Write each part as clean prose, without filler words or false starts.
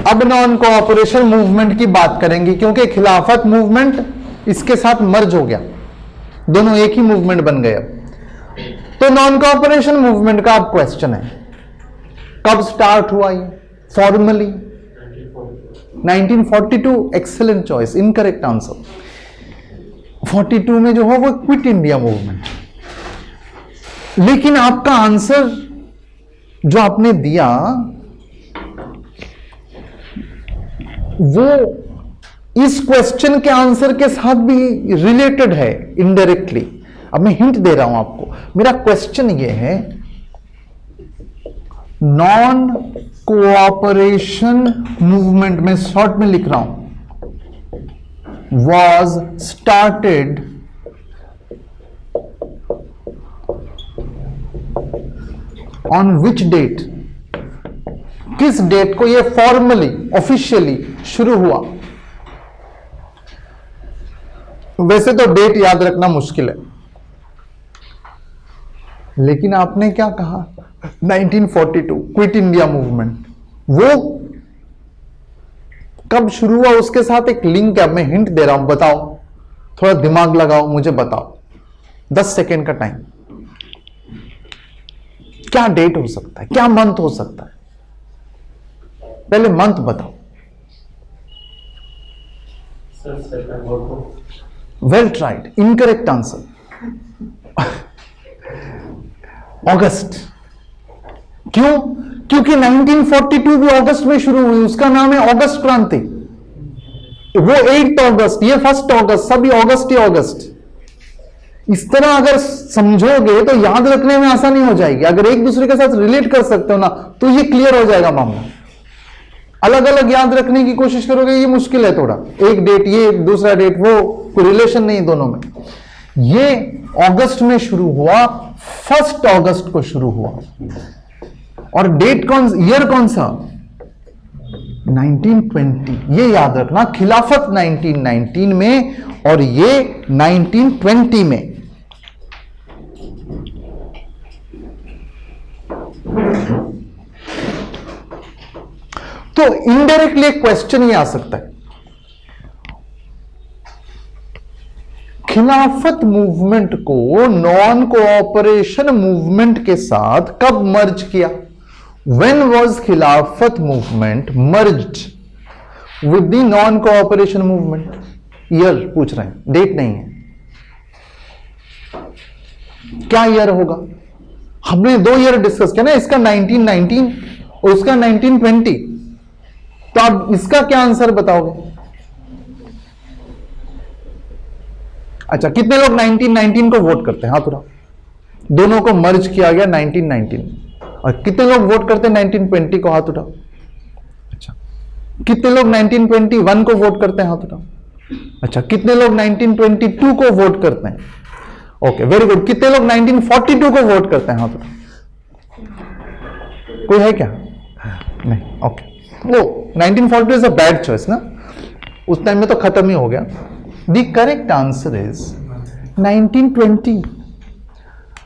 अब non cooperation movement की बात करेंगे, क्योंकि खिलाफत मूवमेंट इसके साथ मर्ज हो गया, दोनों एक ही मूवमेंट बन गए। तो नॉन कोऑपरेशन मूवमेंट का अब क्वेश्चन है, कब स्टार्ट हुआ ये formally? 1942। Excellent choice, incorrect answer. 42 में जो हो वो क्विट इंडिया मूवमेंट। लेकिन आपका आंसर जो आपने दिया वो इस क्वेश्चन के आंसर के साथ भी रिलेटेड है इनडायरेक्टली। अब मैं हिंट दे रहा हूं आपको। मेरा क्वेश्चन ये है, नॉन कोऑपरेशन मूवमेंट में शॉर्ट में लिख रहा हूं, was started on which date? किस डेट को यह फॉर्मली ऑफिशियली शुरू हुआ? वैसे तो डेट याद रखना मुश्किल है, लेकिन आपने क्या कहा? 1942 क्विट इंडिया मूवमेंट। वो कब शुरू हुआ उसके साथ एक लिंक है। मैं हिंट दे रहा हूं, बताओ, थोड़ा दिमाग लगाओ, मुझे बताओ। 10 सेकेंड का टाइम। क्या डेट हो सकता है, क्या मंथ हो सकता है? पहले मंथ बताओ। Well tried, incorrect answer. अगस्त। क्यों? क्योंकि 1942 भी अगस्त में शुरू हुई, उसका नाम है अगस्त क्रांति। वो 8 अगस्त, ये 1 अगस्त, सभी अगस्त ही अगस्त। इस तरह अगर समझोगे तो याद रखने में आसानी हो जाएगी। अगर एक दूसरे के साथ रिलेट कर सकते हो ना तो ये क्लियर हो जाएगा मामला। अलग अलग याद रखने की कोशिश करोगे ये मुश्किल है थोड़ा। एक डेट ये, दूसरा डेट वो, कोई रिलेशन नहीं दोनों में। ये अगस्त में शुरू हुआ, 1 अगस्त को शुरू हुआ। और डेट ईयर कौन सा? 1920। ये याद रखना, खिलाफत 1919 में और ये 1920 में। तो इनडायरेक्टली एक क्वेश्चन ये आ सकता है, खिलाफत मूवमेंट को नॉन कोऑपरेशन मूवमेंट के साथ कब मर्ज किया? When was खिलाफत movement merged with the non cooperation movement? Year पूछ रहे हैं, डेट नहीं है। क्या ईयर होगा? हमने 2 ईयर डिस्कस किया ना, इसका 1919 और उसका 1920। तो आप इसका क्या आंसर बताओगे? अच्छा, कितने लोग 1919 को वोट करते हैं? हाथ उठाओ। दोनों को मर्ज किया गया 1919 में। और कितने लोग वोट करते हैं 1920 को? हाथ उठाओ। अच्छा, कितने लोग 1921 को वोट करते हैं? हाथ उठाओ। अच्छा, कितने लोग 1922 को वोट करते हैं? Okay, very good. कितने लोग 1942 को वोट करते हैं? हाथ उठाओ। कोई है क्या? नहीं। ओके, वो 1942 इज अ बैड चॉइस ना, उस टाइम में तो खत्म ही हो गया। The correct answer is 1920।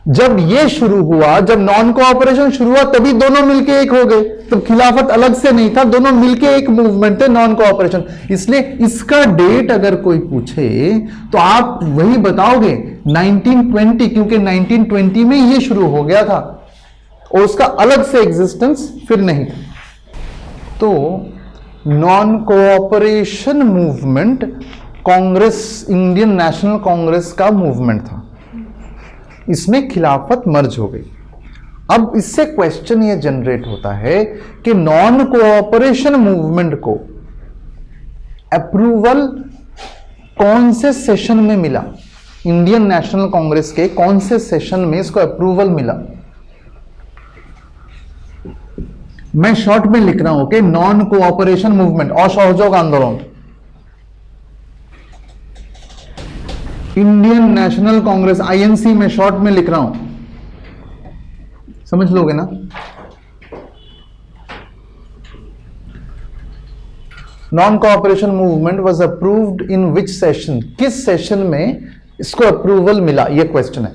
जब ये शुरू हुआ, जब नॉन कोऑपरेशन शुरू हुआ, तभी दोनों मिलके एक हो गए। तो खिलाफत अलग से नहीं था, दोनों मिलके एक मूवमेंट थे, नॉन कोऑपरेशन। इसलिए इसका डेट अगर कोई पूछे तो आप वही बताओगे 1920, क्योंकि 1920 में ये शुरू हो गया था और उसका अलग से एग्जिस्टेंस फिर नहीं था। तो non cooperation movement Congress, Indian national Congress का मूवमेंट था, इसमें खिलाफत मर्ज हो गई। अब इससे क्वेश्चन ये जनरेट होता है कि नॉन कोऑपरेशन मूवमेंट को अप्रूवल कौन से सेशन में मिला? इंडियन नेशनल कांग्रेस के कौन से सेशन में इसको अप्रूवल मिला? मैं शॉर्ट में लिख रहा हूं कि नॉन कोऑपरेशन मूवमेंट, असहयोग आंदोलन, इंडियन नेशनल कांग्रेस, आईएनसी में शॉर्ट में लिख रहा हूं, समझ लोगे ना? Non cooperation movement was approved in which session? किस सेशन में इसको अप्रूवल मिला? यह क्वेश्चन है,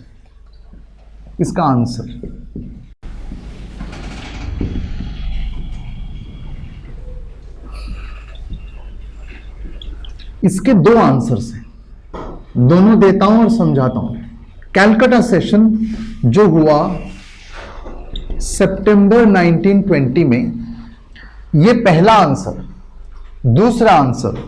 इसका आंसर इसके दो आंसर्स हैं, दोनों देता हूं और समझाता हूं। कैलकाटा सेशन जो हुआ सितंबर 1920 में, ये पहला आंसर। दूसरा आंसर,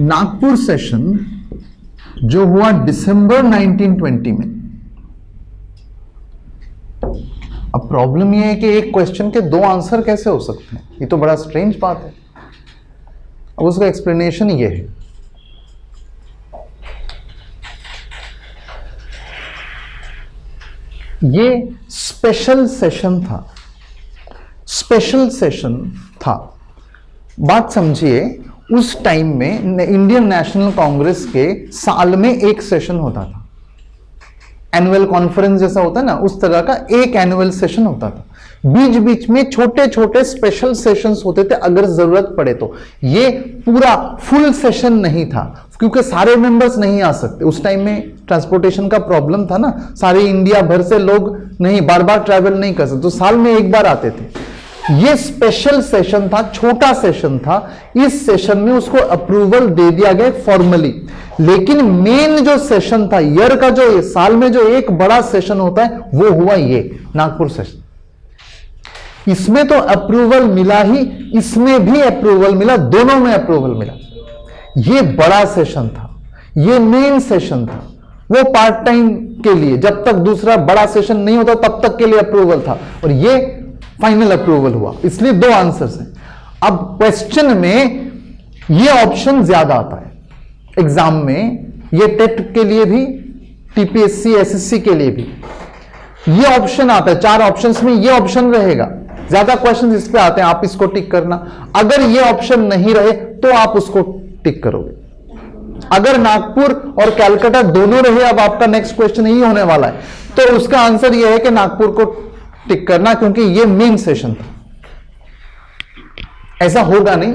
नागपुर सेशन जो हुआ दिसंबर 1920 में। अब प्रॉब्लम यह है कि एक क्वेश्चन के दो आंसर कैसे हो सकते हैं, ये तो बड़ा स्ट्रेंज बात है। अब उसका एक्सप्लेनेशन ये है, ये स्पेशल सेशन था, स्पेशल सेशन था। बात समझिए, उस टाइम में इंडियन नेशनल कांग्रेस के साल में एक सेशन होता था, एनुअल कॉन्फ्रेंस जैसा होता है ना, उस तरह का एक एनुअल सेशन होता था। बीच बीच में छोटे छोटे स्पेशल सेशंस होते थे अगर जरूरत पड़े तो। ये पूरा फुल सेशन नहीं था, क्योंकि सारे मेंबर्स नहीं आ सकते। उस टाइम में ट्रांसपोर्टेशन का प्रॉब्लम था ना, सारे इंडिया भर से लोग नहीं बार बार ट्रैवल नहीं कर सकते, तो साल में एक बार आते थे। ये स्पेशल सेशन था, छोटा सेशन था। इस सेशन में उसको अप्रूवल दे दिया गया फॉर्मली, लेकिन मेन जो सेशन था, ईयर का जो साल में जो एक बड़ा सेशन होता है, वो हुआ ये नागपुर सेशन। इसमें तो अप्रूवल मिला ही, इसमें भी अप्रूवल मिला, दोनों में अप्रूवल मिला। ये बड़ा सेशन था, ये मेन सेशन था। वो पार्ट टाइम के लिए, जब तक दूसरा बड़ा सेशन नहीं होता तब तक के लिए अप्रूवल था, और ये फाइनल अप्रूवल हुआ। इसलिए दो आंसर्स हैं। अब क्वेश्चन में ये ऑप्शन ज्यादा आता है एग्जाम में, ये टेट के लिए भी, टीपीएससी एसएससी के लिए भी ये ऑप्शन आता है। 4 ऑप्शंस में ये ऑप्शन रहेगा, ज्यादा क्वेश्चन इस पे आते हैं, आप इसको टिक करना। अगर ये ऑप्शन नहीं रहे तो आप उसको टिक करोगे। अगर नागपुर और कैलकाटा दोनों रहे, अब आपका नेक्स्ट क्वेश्चन यही होने वाला है, तो उसका आंसर यह है कि नागपुर को टिक करना, क्योंकि ये मेन सेशन था। ऐसा होगा नहीं,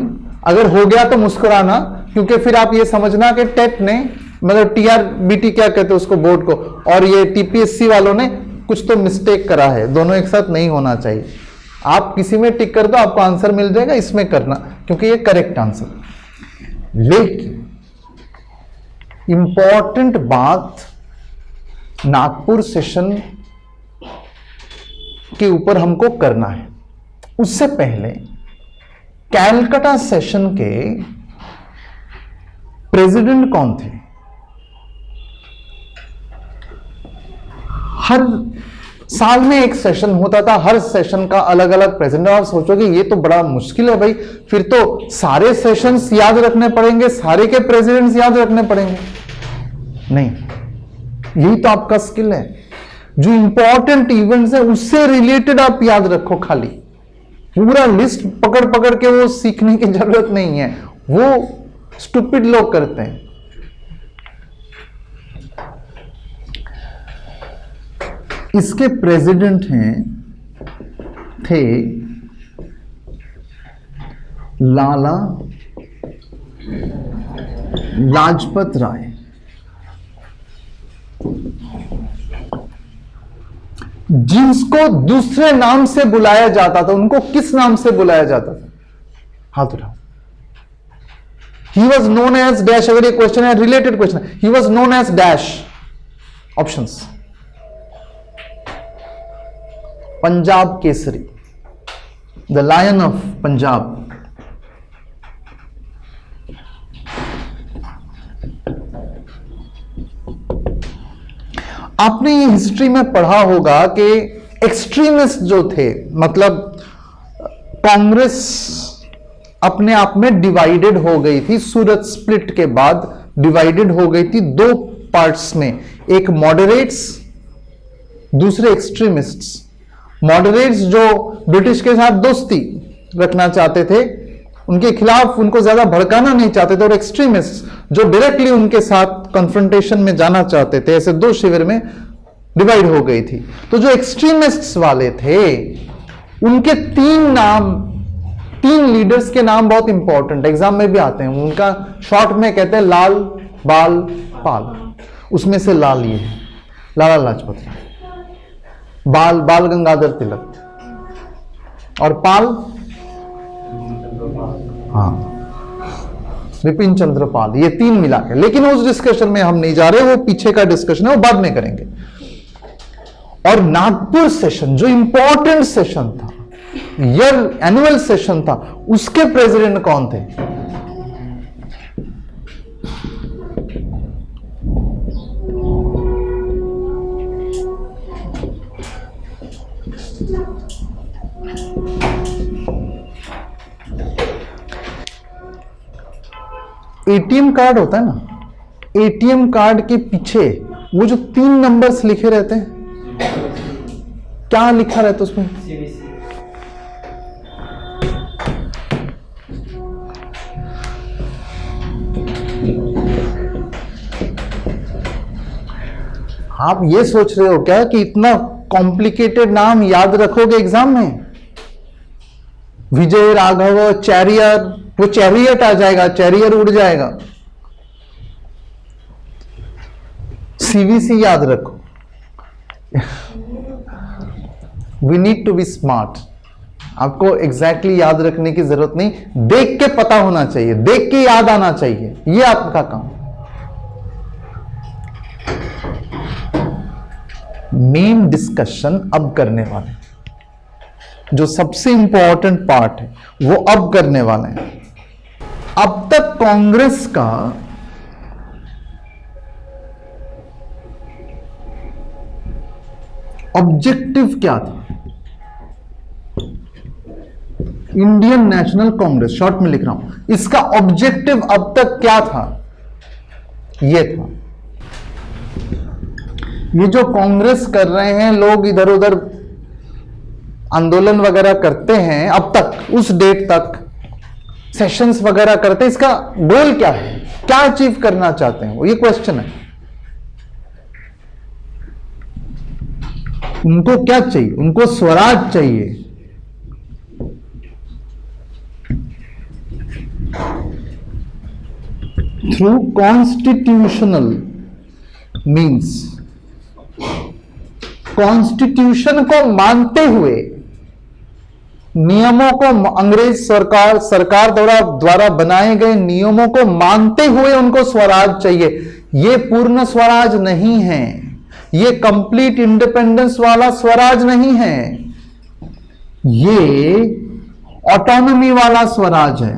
अगर हो गया तो मुस्कुराना, क्योंकि फिर आप ये समझना कि टेट ने, मतलब टीआरबीटी क्या कहते हैं उसको, बोर्ड को, और ये टीपीएससी वालों ने कुछ तो मिस्टेक करा है। दोनों एक साथ नहीं होना चाहिए। आप किसी में टिक कर दो, आपको आंसर मिल जाएगा, इसमें करना, क्योंकि ये करेक्ट आंसर। लेकिन इंपॉर्टेंट बात नागपुर सेशन के ऊपर हमको करना है। उससे पहले कैलकाटा सेशन के प्रेसिडेंट कौन थे? हर साल में एक सेशन होता था, हर सेशन का अलग अलग प्रेसिडेंट। आप सोचोगे ये तो बड़ा मुश्किल है भाई, फिर तो सारे सेशंस याद रखने पड़ेंगे, सारे के प्रेसिडेंट्स याद रखने पड़ेंगे। नहीं, यही तो आपका स्किल है। जो इंपॉर्टेंट इवेंट्स है उससे रिलेटेड आप याद रखो। खाली पूरा लिस्ट पकड़ पकड़ के वो सीखने की जरूरत नहीं है, वो स्टूपिड लोग करते हैं। इसके प्रेसिडेंट थे लाला लाजपत राय। जिसको दूसरे नाम से बुलाया जाता था, उनको किस नाम से बुलाया जाता था? हाथ उठाओ। He was known as dash. अगर ये क्वेश्चन है, रिलेटेड क्वेश्चन है, he was known as dash. Options: Punjab Kesari, the lion of Punjab, आपने ये हिस्ट्री में पढ़ा होगा कि एक्सट्रीमिस्ट जो थे, मतलब कांग्रेस अपने आप में डिवाइडेड हो गई थी। सूरत स्प्लिट के बाद डिवाइडेड हो गई थी दो पार्ट्स में, एक मॉडरेट्स, दूसरे एक्सट्रीमिस्ट्स। मॉडरेट्स जो ब्रिटिश के साथ दोस्ती रखना चाहते थे, उनके खिलाफ उनको ज्यादा भड़काना नहीं चाहते थे, और एक्सट्रीमिस्ट जो डायरेक्टली उनके साथ कन्फ्रंटेशन में जाना चाहते थे। ऐसे दो शिविर में डिवाइड हो गई थी। तो जो एक्सट्रीमिस्ट्स वाले थे, उनके 3 नाम, 3 लीडर्स के नाम बहुत इंपॉर्टेंट, एग्जाम में भी आते हैं। उनका शॉर्ट में कहते हैं लाल, बाल, पाल। उसमें से लाल ये है, लाला लाजपत राय। बाल, बाल गंगाधर तिलक। और पाल, हाँ विपिन चंद्र पाल, ये 3 मिला के। लेकिन उस डिस्कशन में हम नहीं जा रहे, वो पीछे का डिस्कशन है, वो बाद में करेंगे। और नागपुर सेशन जो इंपॉर्टेंट सेशन था, एनुअल सेशन था, उसके प्रेसिडेंट कौन थे? एटीएम कार्ड होता है ना, एटीएम कार्ड के पीछे वो जो 3 नंबर्स लिखे रहते हैं, क्या लिखा रहता है उसमें? आप ये सोच रहे हो क्या कि इतना कॉम्प्लिकेटेड नाम याद रखोगे एग्जाम में? विजय राघव चैरियर, वो चैरियट आ जाएगा, चैरियर उड़ जाएगा। सीवीसी याद रखो। We need to be smart. आपको एग्जैक्टली याद रखने की जरूरत नहीं, देख के पता होना चाहिए, देख के याद आना चाहिए, ये आपका काम। मेन डिस्कशन अब करने वाले, जो सबसे इंपॉर्टेंट पार्ट है वो अब करने वाले हैं। अब तक कांग्रेस का ऑब्जेक्टिव क्या था? इंडियन नेशनल कांग्रेस, शॉर्ट में लिख रहा हूं, इसका ऑब्जेक्टिव अब तक क्या था? यह था, ये जो कांग्रेस कर रहे हैं लोग, इधर उधर आंदोलन वगैरह करते हैं, अब तक उस डेट तक सेशंस वगैरह करते हैं, इसका गोल क्या है? क्या अचीव करना चाहते हैं वो? ये क्वेश्चन है। उनको क्या चाहिए? उनको स्वराज चाहिए। थ्रू कॉन्स्टिट्यूशनल मीन्स, कॉन्स्टिट्यूशन को मानते हुए, नियमों को, अंग्रेज सरकार द्वारा बनाए गए नियमों को मानते हुए उनको स्वराज चाहिए। यह पूर्ण स्वराज नहीं है, यह कंप्लीट इंडिपेंडेंस वाला स्वराज नहीं है, यह ऑटोनॉमी वाला स्वराज है।